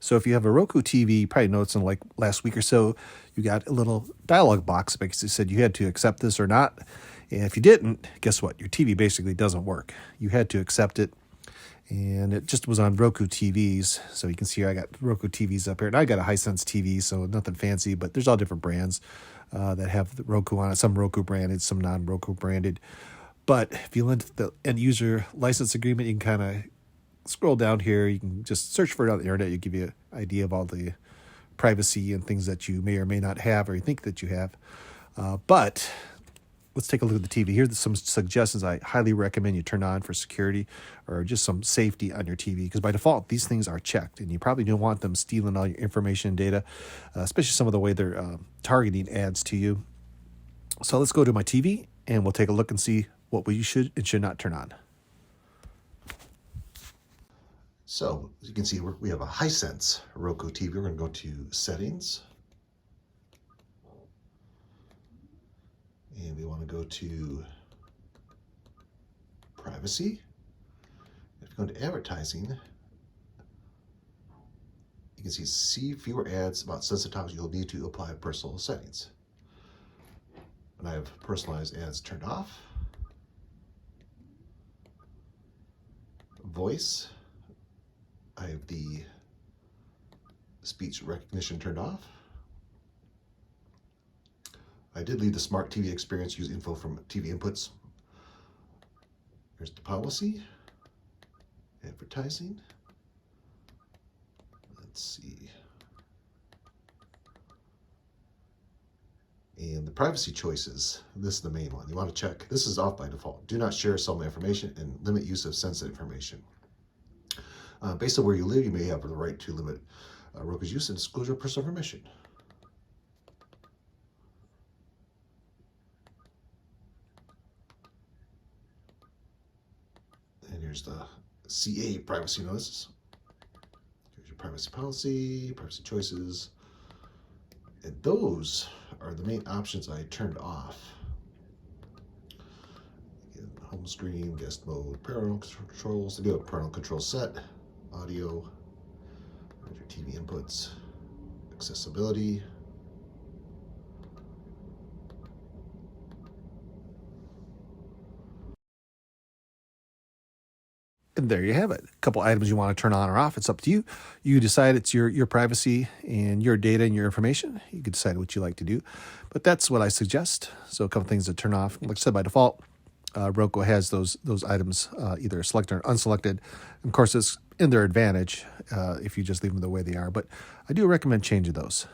So if you have a Roku TV, you probably noticed in like last week or so, you got a little dialog box because it said you had to accept this or not. And if you didn't, guess what? Your TV basically doesn't work. You had to accept it. And it just was on Roku TVs. So you can see here I got Roku TVs up here. And I got a Hisense TV, so nothing fancy, but there's all different brands that have the Roku on it. Some Roku branded, some non-Roku branded. But if you link the end user license agreement, you can kind of scroll down here. You can just search for it on the internet. It'll give you an idea of all the privacy and things that you may or may not have or you think that you have. But let's take a look at the TV. Here's some suggestions I highly recommend you turn on for security or just some safety on your TV, because by default, these things are checked, and you probably don't want them stealing all your information and data, especially some of the way they're targeting ads to you. So let's go to my TV, and we'll take a look and see what we should and should not turn on. So as you can see, we have a Hisense Roku TV. We're going to go to Settings. And we want to go to Privacy. If you go into Advertising, you can see fewer ads about sensitive topics. You'll need to apply personal settings. And I have personalized ads turned off. Voice, I have the speech recognition turned off. I did leave the smart TV experience, use info from TV inputs. Here's the policy, advertising. Let's see. And the privacy choices, this is the main one. You want to check, this is off by default. Do not share some information and limit use of sensitive information. Based on where you live, you may have the right to limit Roku's use and disclosure of personal information. And here's the CA privacy notices. Here's your privacy policy, privacy choices. And those are the main options I turned off. Again, home screen, guest mode, parental controls. They do have parental control set, audio, your TV inputs, accessibility. And there you have it. A couple items you want to turn on or off. It's up to you. You decide it's your privacy and your data and your information. You can decide what you like to do. But that's what I suggest. So a couple things to turn off. Like I said, by default, Roku has those items either selected or unselected. And of course, it's in their advantage if you just leave them the way they are. But I do recommend changing those.